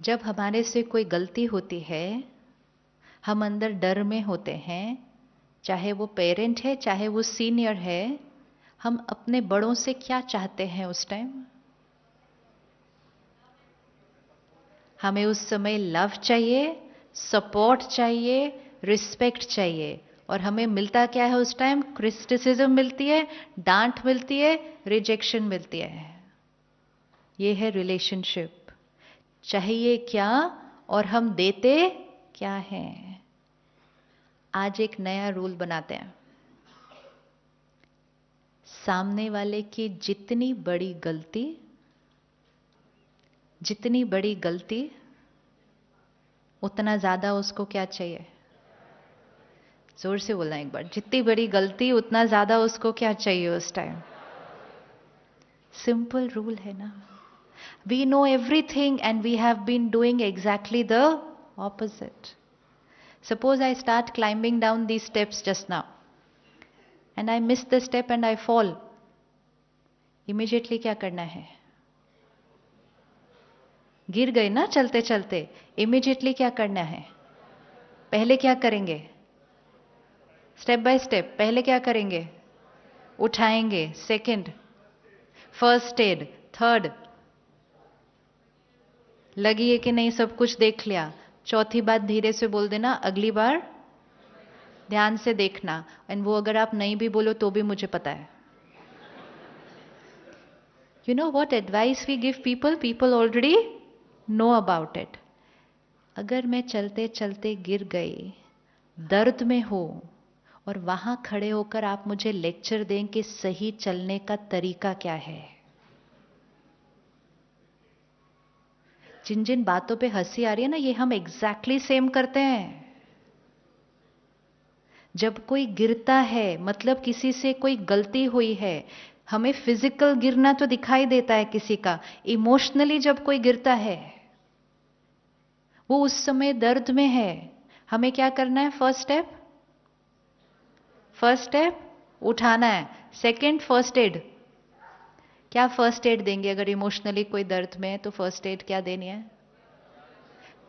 जब हमारे से कोई गलती होती है, हम अंदर डर में होते हैं, चाहे वो पेरेंट है चाहे वो सीनियर है। हम अपने बड़ों से क्या चाहते हैं उस टाइम? हमें उस समय लव चाहिए, सपोर्ट चाहिए, रिस्पेक्ट चाहिए। और हमें मिलता क्या है उस टाइम? क्रिटिसिज्म मिलती है, डांट मिलती है, रिजेक्शन मिलती है। ये है रिलेशनशिप। चाहिए क्या और हम देते क्या हैं? आज एक नया रूल बनाते हैं। सामने वाले की जितनी बड़ी गलती उतना ज्यादा उसको क्या चाहिए? जोर से बोलना एक बार। जितनी बड़ी गलती उतना ज्यादा उसको क्या चाहिए उस टाइम? सिंपल रूल है ना। We know everything and we have been doing exactly the opposite. Suppose I start climbing down these steps just now and I miss the step and I fall. Immediately क्या करना है? गिर गए ना चलते चलते, इमीडिएटली क्या करना है? पहले क्या करेंगे? स्टेप बाय स्टेप पहले क्या करेंगे? उठाएंगे। Second, first aid. थर्ड, लगी है कि नहीं सब कुछ देख लिया। चौथी बात धीरे से बोल देना, अगली बार ध्यान से देखना। एंड वो अगर आप नहीं भी बोलो तो भी मुझे पता है। You know what advice we give people? People already know about it. अगर मैं चलते चलते गिर गई, दर्द में हो, और वहां खड़े होकर आप मुझे लेक्चर दें कि सही चलने का तरीका क्या है। जिन जिन बातों पे हंसी आ रही है ना, ये हम एग्जैक्टली सेम करते हैं। जब कोई गिरता है मतलब किसी से कोई गलती हुई है। हमें फिजिकल गिरना तो दिखाई देता है किसी का, इमोशनली जब कोई गिरता है, वो उस समय दर्द में है। हमें क्या करना है? फर्स्ट स्टेप उठाना है। Second, first aid. क्या फर्स्ट एड देंगे? अगर इमोशनली कोई दर्द में है तो फर्स्ट एड क्या देनी है?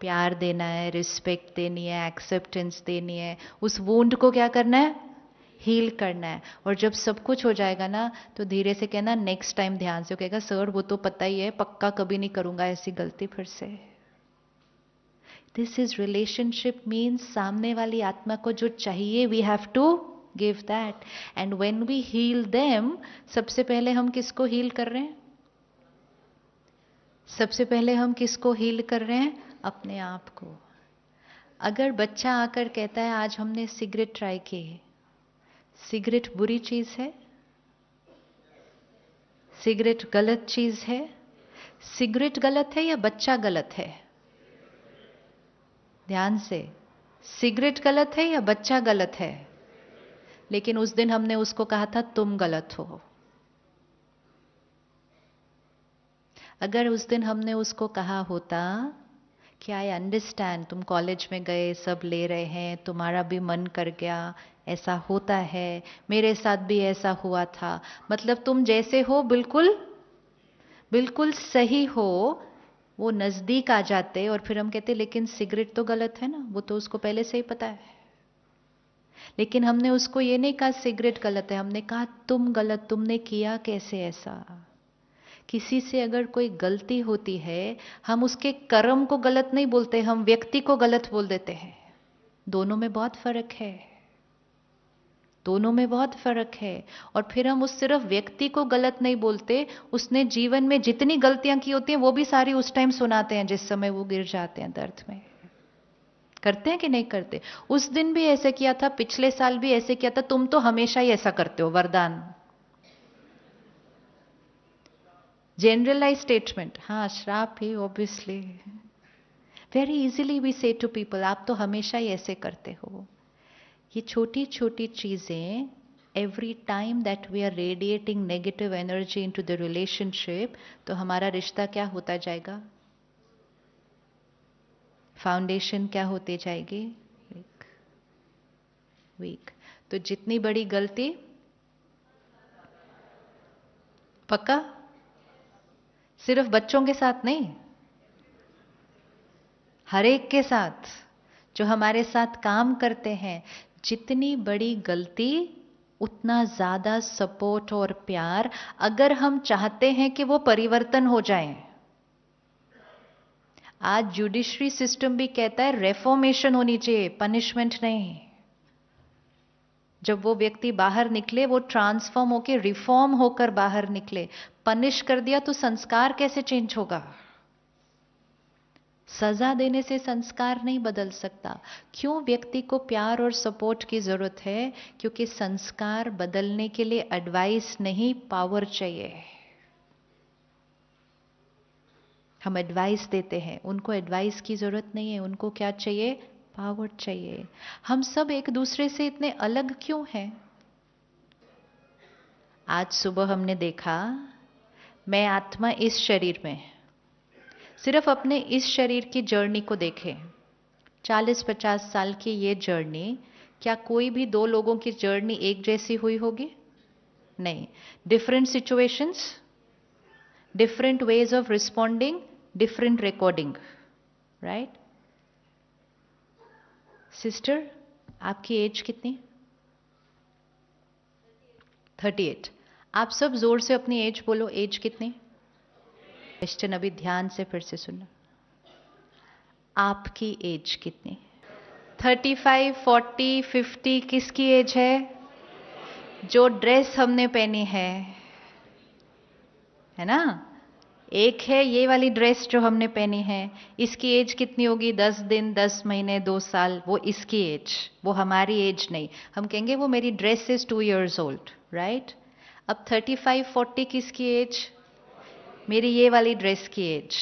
प्यार देना है, रिस्पेक्ट देनी है, एक्सेप्टेंस देनी है। उस वुंड को क्या करना है? हील करना है। और जब सब कुछ हो जाएगा ना, तो धीरे से कहना नेक्स्ट टाइम ध्यान से। कहेगा सर वो तो पता ही है, पक्का कभी नहीं करूंगा ऐसी गलती फिर से। दिस इज रिलेशनशिप मीन्स सामने वाली आत्मा को जो चाहिए we have to give that. And when we heal them, सबसे पहले हम किसको हील कर रहे हैं? सबसे पहले हम किसको हील कर रहे हैं? अपने आप को। अगर बच्चा आकर कहता है आज हमने सिगरेट ट्राई की, सिगरेट बुरी चीज है? सिगरेट गलत चीज है? सिगरेट गलत है या बच्चा गलत है? ध्यान से, सिगरेट गलत है या बच्चा गलत है? लेकिन उस दिन हमने उसको कहा था तुम गलत हो। अगर उस दिन हमने उसको कहा होता कि आई अंडरस्टैंड, तुम कॉलेज में गए, सब ले रहे हैं, तुम्हारा भी मन कर गया, ऐसा होता है, मेरे साथ भी ऐसा हुआ था, मतलब तुम जैसे हो बिल्कुल बिल्कुल सही हो, वो नजदीक आ जाते। और फिर हम कहते लेकिन सिगरेट तो गलत है ना, वो तो उसको पहले से ही पता है। लेकिन हमने उसको ये नहीं कहा सिगरेट गलत है, हमने कहा तुम गलत, तुमने किया कैसे ऐसा। किसी से अगर कोई गलती होती है, हम उसके कर्म को गलत नहीं बोलते, हम व्यक्ति को गलत बोल देते हैं। दोनों में बहुत फर्क है। दोनों में बहुत फर्क है। और फिर हम उस सिर्फ व्यक्ति को गलत नहीं बोलते, उसने जीवन में जितनी गलतियां की होती हैं वो भी सारी उस टाइम सुनाते हैं जिस समय वो गिर जाते हैं दर्द में। करते हैं कि नहीं करते? उस दिन भी ऐसे किया था, पिछले साल भी ऐसे किया था, तुम तो हमेशा ही ऐसा करते हो, वरदान। जनरलाइज स्टेटमेंट, हाँ श्राप ही ऑब्वियसली। वेरी इजीली वी से टू पीपल आप तो हमेशा ही ऐसे करते हो। ये छोटी छोटी चीजें, every time that we are radiating negative energy into the relationship, तो हमारा रिश्ता क्या होता जाएगा? फाउंडेशन क्या होती जाएगी? वीक। वीक। तो जितनी बड़ी गलती, पक्का सिर्फ बच्चों के साथ नहीं, हर एक के साथ, जो हमारे साथ काम करते हैं। जितनी बड़ी गलती उतना ज्यादा सपोर्ट और प्यार, अगर हम चाहते हैं कि वो परिवर्तन हो जाए। आज जुडिशरी सिस्टम भी कहता है रेफॉर्मेशन होनी चाहिए, पनिशमेंट नहीं। जब वो व्यक्ति बाहर निकले, वो ट्रांसफॉर्म होके रिफॉर्म होकर बाहर निकले। पनिश कर दिया तो संस्कार कैसे चेंज होगा? सजा देने से संस्कार नहीं बदल सकता। क्यों व्यक्ति को प्यार और सपोर्ट की जरूरत है? क्योंकि संस्कार बदलने के लिए एडवाइस नहीं, पावर चाहिए। हम एडवाइस देते हैं, उनको एडवाइस की जरूरत नहीं है, उनको क्या चाहिए? पावर चाहिए। हम सब एक दूसरे से इतने अलग क्यों हैं? आज सुबह हमने देखा, मैं आत्मा इस शरीर में, सिर्फ अपने इस शरीर की जर्नी को देखें। 40-50 साल की ये जर्नी, क्या कोई भी दो लोगों की जर्नी एक जैसी हुई होगी? नहीं। Different situations, different ways of responding, different recording, right? Sister, आपकी एज कितनी? 38। आप सब जोर से अपनी एज बोलो, एज कितनी? क्वेश्चन अभी ध्यान से फिर से सुनना। आपकी एज कितनी? 35, 40, 50, किसकी एज है? जो ड्रेस हमने पहनी है ना? एक है ये वाली ड्रेस जो हमने पहनी है, इसकी एज कितनी होगी? 10 दिन, 10 महीने, 2 साल, वो इसकी एज, वो हमारी एज नहीं। हम कहेंगे वो मेरी dress is 2 years old, right? अब 35, 40 किसकी एज? मेरी ये वाली ड्रेस की एज।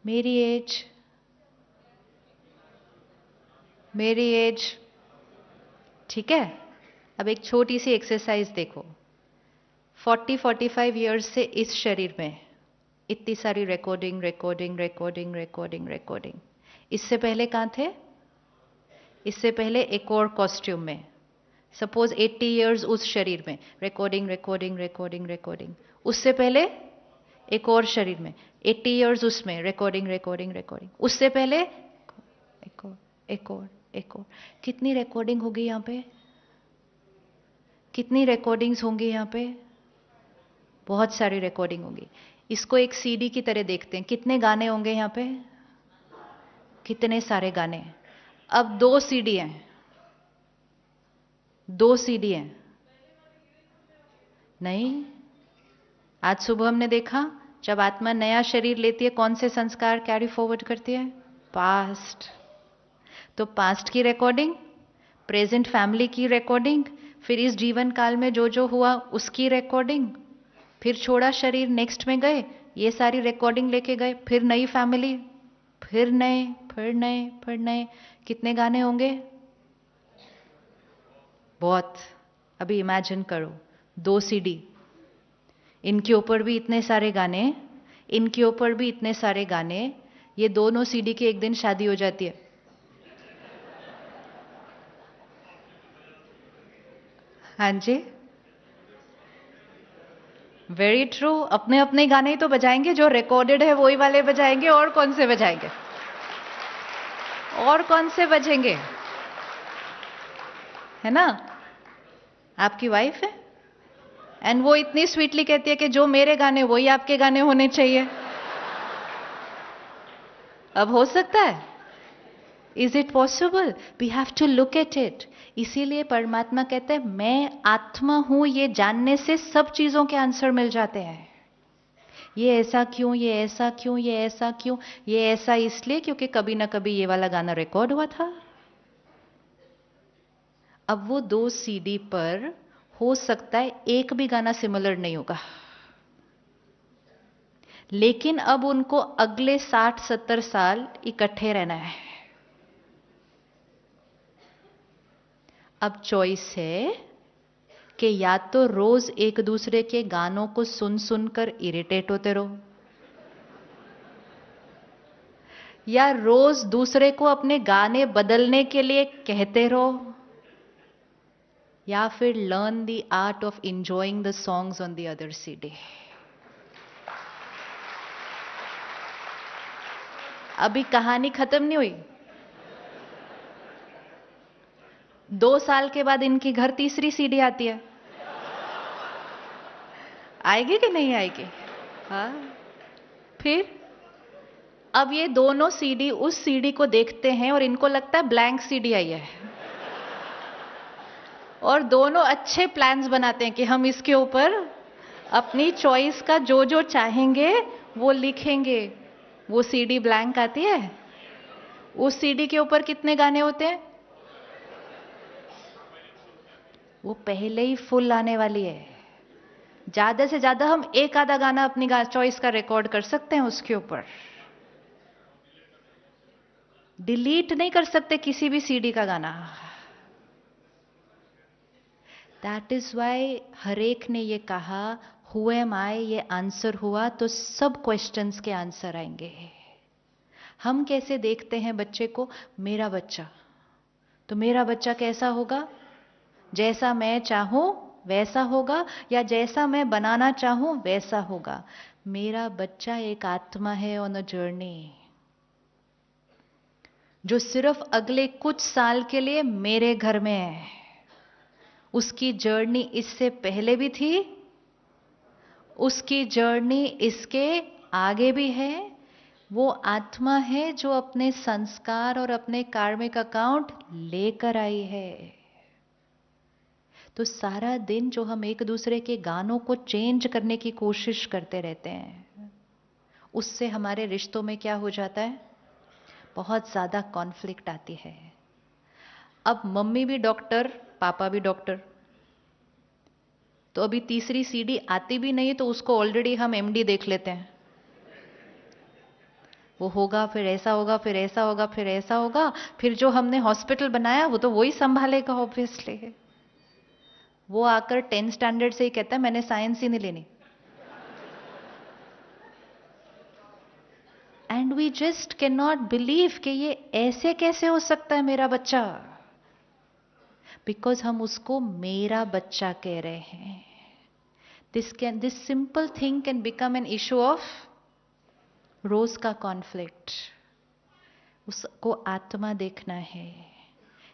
मेरी एज, मेरी एज, ठीक है? अब एक छोटी सी एक्सरसाइज देखो। 40-45 ईयर्स से इस शरीर में इतनी सारी recording recording recording recording recording. इससे पहले कहाँ थे? इससे पहले एक और कॉस्ट्यूम में। सपोज 80 ईयर्स उस शरीर में, रिकॉर्डिंग रिकॉर्डिंग रिकॉर्डिंग रिकॉर्डिंग। उससे पहले एक और शरीर में, 80 ईयर्स उसमें, रिकॉर्डिंग रिकॉर्डिंग रिकॉर्डिंग। उससे पहले एक और, एक और, एक और। कितनी रिकॉर्डिंग होगी यहाँ पे? कितनी रिकॉर्डिंग्स होंगी यहाँ पे? बहुत सारी रिकॉर्डिंग होगी। इसको एक सीडी की तरह देखते हैं। कितने गाने होंगे यहाँ पे? कितने सारे गाने। अब 2 सीडी हैं, 2 सीडी हैं। नहीं, आज सुबह हमने देखा, जब आत्मा नया शरीर लेती है, कौन से संस्कार कैरी फॉरवर्ड करती है? पास्ट। तो पास्ट की रिकॉर्डिंग, प्रेजेंट फैमिली की रिकॉर्डिंग, फिर इस जीवन काल में जो जो हुआ उसकी रिकॉर्डिंग, फिर छोड़ा शरीर, नेक्स्ट में गए, ये सारी रिकॉर्डिंग लेके गए, फिर नई फैमिली, फिर नए, फिर नए, फिर नए। कितने गाने होंगे? बहुत। अभी इमेजिन करो, 2 सीडी, इनके ऊपर भी इतने सारे गाने, इनके ऊपर भी इतने सारे गाने। ये दोनों सीडी की एक दिन शादी हो जाती है। हाँ जी, वेरी ट्रू। अपने अपने गाने ही तो बजाएंगे, जो रिकॉर्डेड है वही वाले बजाएंगे। और कौन से बजाएंगे? और कौन से बजेंगे? है ना? आपकी वाइफ है एंड वो इतनी स्वीटली कहती है कि जो मेरे गाने वही आपके गाने होने चाहिए। अब हो सकता है? Is it possible? We have to look at it. इसीलिए परमात्मा कहते हैं मैं आत्मा हूं, ये जानने से सब चीजों के आंसर मिल जाते हैं। ये ऐसा क्यों, ये ऐसा क्यों, ये ऐसा क्यों? ये ऐसा इसलिए क्योंकि कभी ना कभी ये वाला गाना रिकॉर्ड हुआ था। अब वो 2 सीडी पर हो सकता है एक भी गाना सिमिलर नहीं होगा, लेकिन अब उनको अगले 60-70 साल इकट्ठे रहना है। अब चॉइस है कि या तो रोज एक दूसरे के गानों को सुन सुनकर इरिटेट होते रहो, या रोज दूसरे को अपने गाने बदलने के लिए कहते रहो, या फिर learn the art of enjoying the songs on the other CD. अभी कहानी खत्म नहीं हुई। 2 साल के बाद इनके घर तीसरी सीडी आती है। आएगी कि नहीं आएगी? हाँ। फिर अब ये दोनों सीडी उस सीडी को देखते हैं और इनको लगता है ब्लैंक सीडी आई है, और दोनों अच्छे प्लान्स बनाते हैं कि हम इसके ऊपर अपनी चॉइस का जो जो चाहेंगे वो लिखेंगे। वो सीडी ब्लैंक आती है। उस सीडी के ऊपर कितने गाने होते हैं? वो पहले ही फुल आने वाली है। ज्यादा से ज्यादा हम एक आधा गाना अपनी चॉइस का रिकॉर्ड कर सकते हैं उसके ऊपर। डिलीट नहीं कर सकते किसी भी सीडी का गाना। दैट इज वाई हर एक ने ये कहा हु एम आई, ये आंसर हुआ तो सब क्वेश्चंस के आंसर आएंगे। हम कैसे देखते हैं बच्चे को? मेरा बच्चा, तो मेरा बच्चा कैसा होगा? जैसा मैं चाहूं वैसा होगा, या जैसा मैं बनाना चाहूं वैसा होगा। मेरा बच्चा एक आत्मा है ऑन अ जर्नी, जो सिर्फ अगले कुछ साल के लिए मेरे घर में है। उसकी जर्नी इससे पहले भी थी, उसकी जर्नी इसके आगे भी है। वो आत्मा है जो अपने संस्कार और अपने कार्मिक अकाउंट लेकर आई है। तो सारा दिन जो हम एक दूसरे के गानों को चेंज करने की कोशिश करते रहते हैं, उससे हमारे रिश्तों में क्या हो जाता है? बहुत ज्यादा कॉन्फ्लिक्ट आती है। अब मम्मी भी डॉक्टर, पापा भी डॉक्टर, तो अभी तीसरी सीडी आती भी नहीं तो उसको ऑलरेडी हम एमडी देख लेते हैं। वो होगा, फिर ऐसा होगा, फिर ऐसा होगा, फिर ऐसा होगा, फिर जो हमने हॉस्पिटल बनाया वो तो वही संभालेगा ऑब्वियसली। वो आकर 10th स्टैंडर्ड से ही कहता है मैंने साइंस ही नहीं लेनी। And we just can not believe कि ये ऐसे कैसे हो सकता है मेरा बच्चा, बिकॉज हम उसको मेरा बच्चा कह रहे हैं। This simple thing can become an issue of रोज का कॉन्फ्लिक्ट। उसको आत्मा देखना है।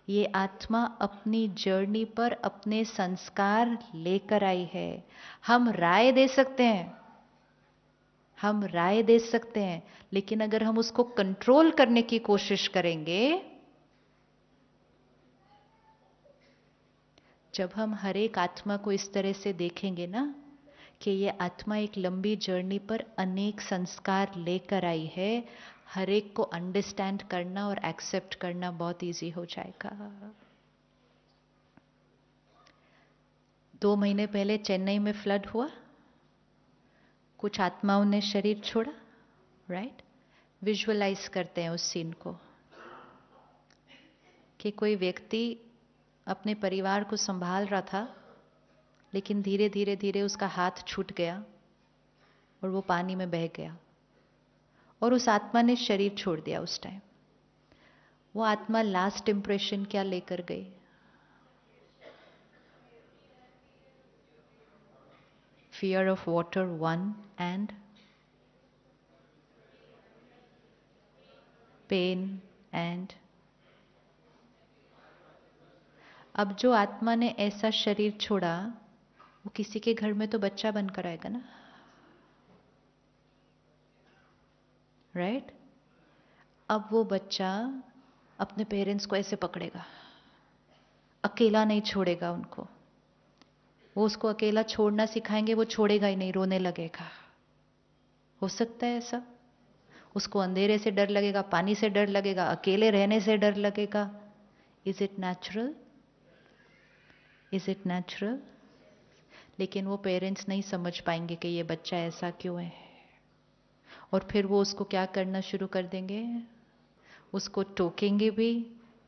ये आत्मा अपनी जर्नी पर अपने संस्कार लेकर आई है। हम राय दे सकते हैं, हम राय दे सकते हैं, लेकिन अगर हम उसको कंट्रोल करने की कोशिश करेंगे, जब हम हर एक आत्मा को इस तरह से देखेंगे ना कि ये आत्मा एक लंबी जर्नी पर अनेक संस्कार लेकर आई है, हर एक को अंडरस्टैंड करना और एक्सेप्ट करना बहुत इजी हो जाएगा। 2 महीने पहले चेन्नई में फ्लड हुआ, कुछ आत्माओं ने शरीर छोड़ा, राइट? विजुअलाइज करते हैं उस सीन को कि कोई व्यक्ति अपने परिवार को संभाल रहा था, लेकिन धीरे धीरे धीरे उसका हाथ छूट गया और वो पानी में बह गया, और उस आत्मा ने शरीर छोड़ दिया। उस टाइम वो आत्मा लास्ट इंप्रेशन क्या लेकर गई? Fear of water 1 and pain and. अब जो आत्मा ने ऐसा शरीर छोड़ा, वो किसी के घर में तो बच्चा बनकर आएगा ना, राइट? अब वो बच्चा अपने पेरेंट्स को ऐसे पकड़ेगा, अकेला नहीं छोड़ेगा उनको। वो उसको अकेला छोड़ना सिखाएंगे, वो छोड़ेगा ही नहीं, रोने लगेगा। हो सकता है ऐसा? उसको अंधेरे से डर लगेगा, पानी से डर लगेगा, अकेले रहने से डर लगेगा। Is it natural? Is it natural? लेकिन वो पेरेंट्स नहीं समझ पाएंगे कि ये बच्चा ऐसा क्यों है, और फिर वो उसको क्या करना शुरू कर देंगे? उसको टोकेंगे भी,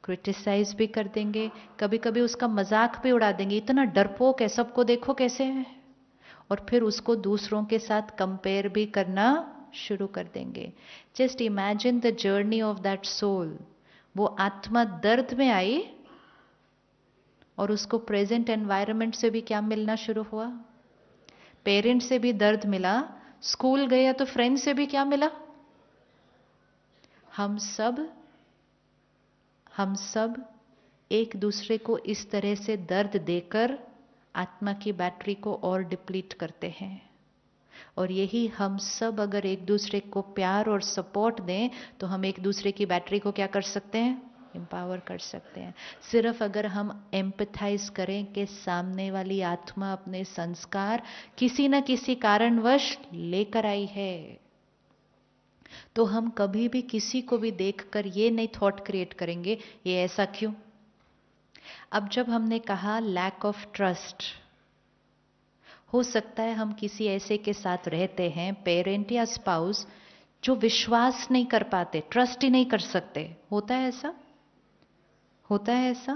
क्रिटिसाइज भी कर देंगे, कभी कभी उसका मजाक भी उड़ा देंगे, इतना डरपोक है, सबको देखो कैसे है, और फिर उसको दूसरों के साथ कंपेयर भी करना शुरू कर देंगे। Just imagine the journey of that soul. वो आत्मा दर्द में आई और उसको प्रेजेंट एनवायरनमेंट से भी क्या मिलना शुरू हुआ? पेरेंट से भी दर्द मिला, स्कूल गया तो फ्रेंड से भी क्या मिला? हम सब एक दूसरे को इस तरह से दर्द देकर आत्मा की बैटरी को और डिप्लीट करते हैं। और यही हम सब अगर एक दूसरे को प्यार और सपोर्ट दें तो हम एक दूसरे की बैटरी को क्या कर सकते हैं? एम्पावर कर सकते हैं। सिर्फ अगर हम एम्पथाइज करें कि सामने वाली आत्मा अपने संस्कार किसी न किसी कारणवश लेकर आई है, तो हम कभी भी किसी को भी देखकर ये नहीं थॉट क्रिएट करेंगे ये ऐसा क्यों। अब जब हमने कहा लैक ऑफ ट्रस्ट, हो सकता है हम किसी ऐसे के साथ रहते हैं, पेरेंट या स्पाउस, जो विश्वास नहीं कर पाते, ट्रस्ट ही नहीं कर सकते। होता है ऐसा? होता है ऐसा?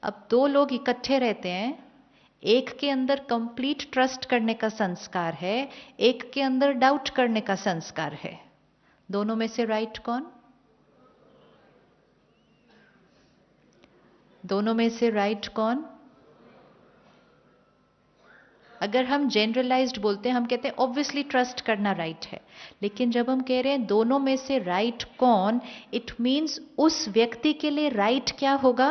अब दो लोग इकट्ठे रहते हैं, एक के अंदर कंप्लीट ट्रस्ट करने का संस्कार है, एक के अंदर डाउट करने का संस्कार है। दोनों में से राइट कौन? दोनों में से राइट कौन? अगर हम जनरलाइज्ड बोलते हैं, हम कहते हैं ऑब्वियसली ट्रस्ट करना राइट है, लेकिन जब हम कह रहे हैं दोनों में से राइट कौन, इट मीन्स उस व्यक्ति के लिए राइट क्या होगा?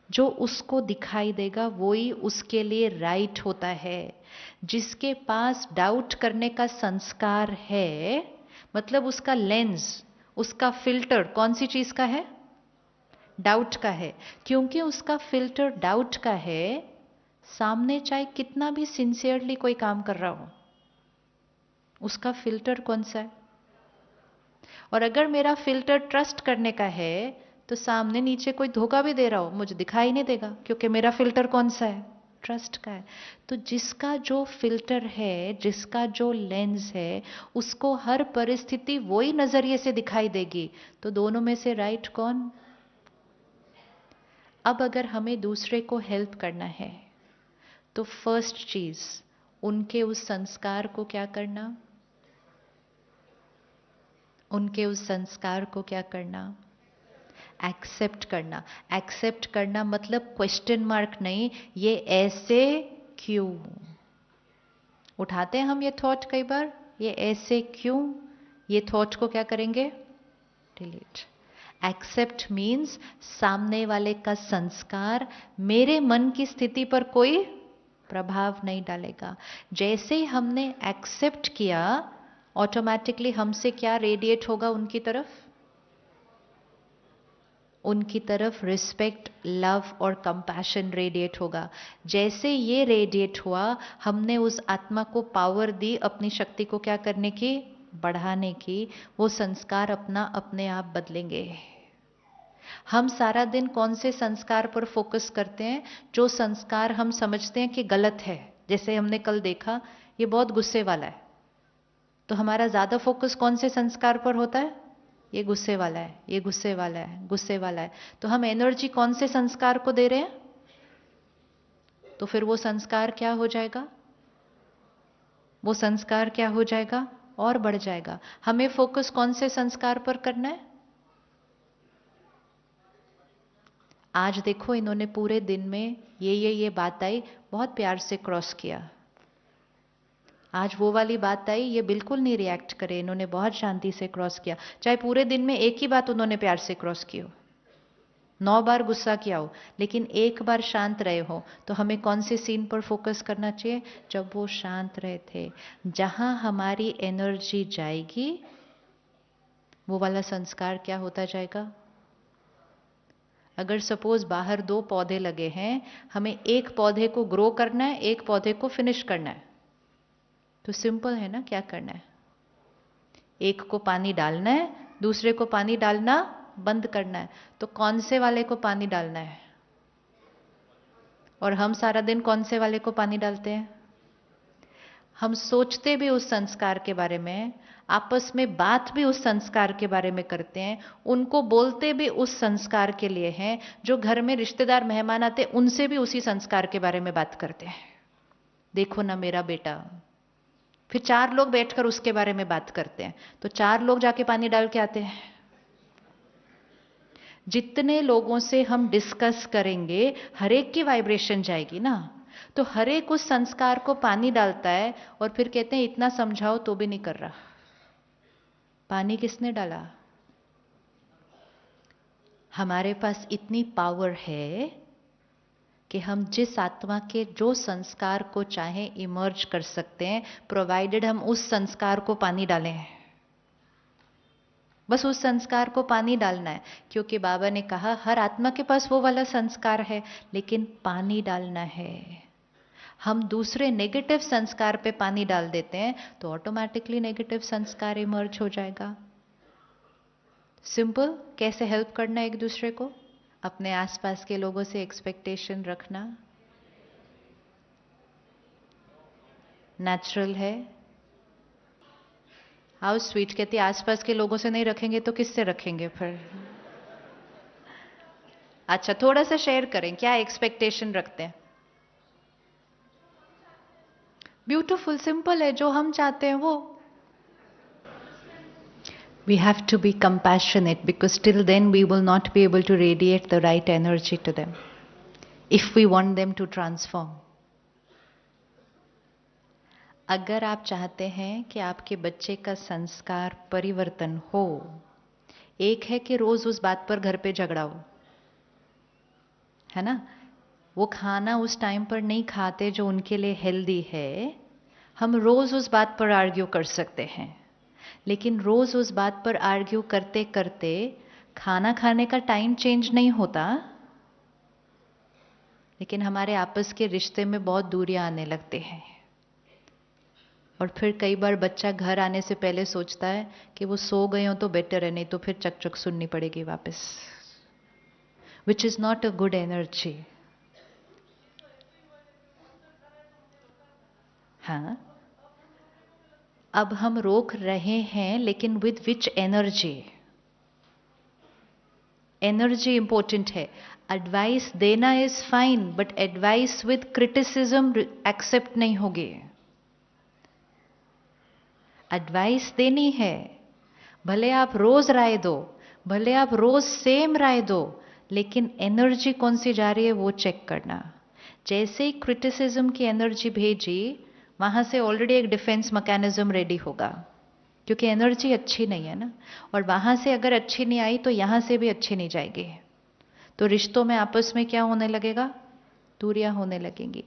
जो उसको दिखाई देगा वो ही उसके लिए राइट होता है। जिसके पास डाउट करने का संस्कार है, मतलब उसका लेंस, उसका फिल्टर कौन सी चीज का है? डाउट का है। क्योंकि उसका फिल्टर डाउट का है, सामने चाहे कितना भी सिंसियरली कोई काम कर रहा हो, उसका फिल्टर कौन सा है? और अगर मेरा फिल्टर ट्रस्ट करने का है, तो सामने नीचे कोई धोखा भी दे रहा हो मुझे दिखाई नहीं देगा, क्योंकि मेरा फिल्टर कौन सा है? ट्रस्ट का है। तो जिसका जो फिल्टर है, जिसका जो लेंस है, उसको हर परिस्थिति वही नजरिए से दिखाई देगी। तो दोनों में से राइट कौन? अब अगर हमें दूसरे को हेल्प करना है, तो फर्स्ट चीज उनके उस संस्कार को क्या करना? उनके उस संस्कार को क्या करना? एक्सेप्ट करना। एक्सेप्ट करना मतलब क्वेश्चन मार्क नहीं, ये ऐसे क्यों? उठाते हैं हम ये थॉट कई बार, ये ऐसे क्यों? ये थॉट को क्या करेंगे? डिलीट। एक्सेप्ट मीन्स सामने वाले का संस्कार मेरे मन की स्थिति पर कोई प्रभाव नहीं डालेगा। जैसे ही हमने एक्सेप्ट किया, ऑटोमेटिकली हमसे क्या रेडिएट होगा उनकी तरफ? उनकी तरफ रिस्पेक्ट, लव और कंपैशन रेडिएट होगा। जैसे ये रेडिएट हुआ, हमने उस आत्मा को पावर दी अपनी शक्ति को क्या करने की? बढ़ाने की। वो संस्कार अपने आप बदलेंगे। हम सारा दिन कौन से संस्कार पर फोकस करते हैं? जो संस्कार हम समझते हैं कि गलत है। जैसे हमने कल देखा, ये बहुत गुस्से वाला है, तो हमारा ज्यादा फोकस कौन से संस्कार पर होता है? ये गुस्से वाला है, ये गुस्से वाला है, गुस्से वाला है। तो हम एनर्जी कौन से संस्कार को दे रहे हैं? तो फिर वो संस्कार क्या हो जाएगा? वो संस्कार क्या हो जाएगा? और बढ़ जाएगा। हमें फोकस कौन से संस्कार पर करना है? आज देखो, इन्होंने पूरे दिन में ये बात आई, बहुत प्यार से क्रॉस किया। आज वो वाली बात आई, ये बिल्कुल नहीं रिएक्ट करे, इन्होंने बहुत शांति से क्रॉस किया। चाहे पूरे दिन में एक ही बात उन्होंने प्यार से क्रॉस की हो, 9 बार गुस्सा किया हो, लेकिन एक बार शांत रहे हो। तो हमें कौन से सीन पर फोकस करना चाहिए? जब वो शांत रहे थे। जहां हमारी एनर्जी जाएगी, वो वाला संस्कार क्या होता जाएगा? अगर सपोज बाहर 2 पौधे लगे हैं, हमें एक पौधे को ग्रो करना है, एक पौधे को फिनिश करना है, तो सिंपल है ना, क्या करना है? एक को पानी डालना है, दूसरे को पानी डालना बंद करना है। तो कौन से वाले को पानी डालना है? और हम सारा दिन कौन से वाले को पानी डालते हैं? हम सोचते भी उस संस्कार के बारे में, आपस में बात भी उस संस्कार के बारे में करते हैं, उनको बोलते भी उस संस्कार के लिए हैं। जो घर में रिश्तेदार मेहमान आते, उनसे भी उसी संस्कार के बारे में बात करते हैं। देखो ना मेरा बेटा। फिर 4 लोग बैठकर उसके बारे में बात करते हैं, तो 4 लोग जाके पानी डाल के आते हैं। जितने लोगों से हम डिस्कस करेंगे, हर एक की वाइब्रेशन जाएगी ना। तो हर एक उस संस्कार को पानी डालता है, और फिर कहते हैं इतना समझाओ तो भी नहीं कर रहा। पानी किसने डाला? हमारे पास इतनी पावर है कि हम जिस आत्मा के जो संस्कार को चाहें इमर्ज कर सकते हैं, प्रोवाइडेड हम उस संस्कार को पानी डालें। बस उस संस्कार को पानी डालना है, क्योंकि बाबा ने कहा हर आत्मा के पास वो वाला संस्कार है, लेकिन पानी डालना है। हम दूसरे नेगेटिव संस्कार पे पानी डाल देते हैं तो ऑटोमेटिकली नेगेटिव संस्कार इमर्ज हो जाएगा। सिंपल, कैसे हेल्प करना एक दूसरे को? अपने आसपास के लोगों से एक्सपेक्टेशन रखना नेचुरल है। हाउ स्वीट, कहती आसपास के लोगों से नहीं रखेंगे तो किससे रखेंगे फिर? अच्छा, थोड़ा सा शेयर करें, क्या एक्सपेक्टेशन रखते हैं? ब्यूटीफुल, सिंपल है, जो हम चाहते हैं वो। We have to be compassionate, because till then we will not be able to radiate the right energy to them if we want them to transform. अगर आप चाहते हैं कि आपके बच्चे का संस्कार परिवर्तन हो, एक है कि रोज उस बात पर घर पे झगड़ा हो, है ना? वो खाना उस टाइम पर नहीं खाते जो उनके लिए हेल्दी है, हम रोज उस बात पर आर्ग्यू कर सकते हैं, लेकिन रोज उस बात पर आर्ग्यू करते करते खाना खाने का टाइम चेंज नहीं होता, लेकिन हमारे आपस के रिश्ते में बहुत दूरियां आने लगते हैं। और फिर कई बार बच्चा घर आने से पहले सोचता है कि वो सो गए हो तो बेटर है, नहीं तो फिर चक चक सुननी पड़ेगी वापस, which is not a good energy. हाँ, अब हम रोक रहे हैं, लेकिन with which energy? Energy important है। एडवाइस देना is fine, but advice with criticism accept नहीं होगी। एडवाइस देनी है, भले आप रोज राय दो, भले आप रोज सेम राय दो, लेकिन एनर्जी कौन सी जा रही है वो चेक करना। जैसे ही क्रिटिसिज्म की एनर्जी भेजी, वहां से ऑलरेडी एक डिफेंस मैकेनिज्म रेडी होगा, क्योंकि एनर्जी अच्छी नहीं है ना, और वहां से अगर अच्छी नहीं आई तो यहां से भी अच्छी नहीं जाएगी, तो रिश्तों में आपस में क्या होने लगेगा? दूरियां होने लगेंगी।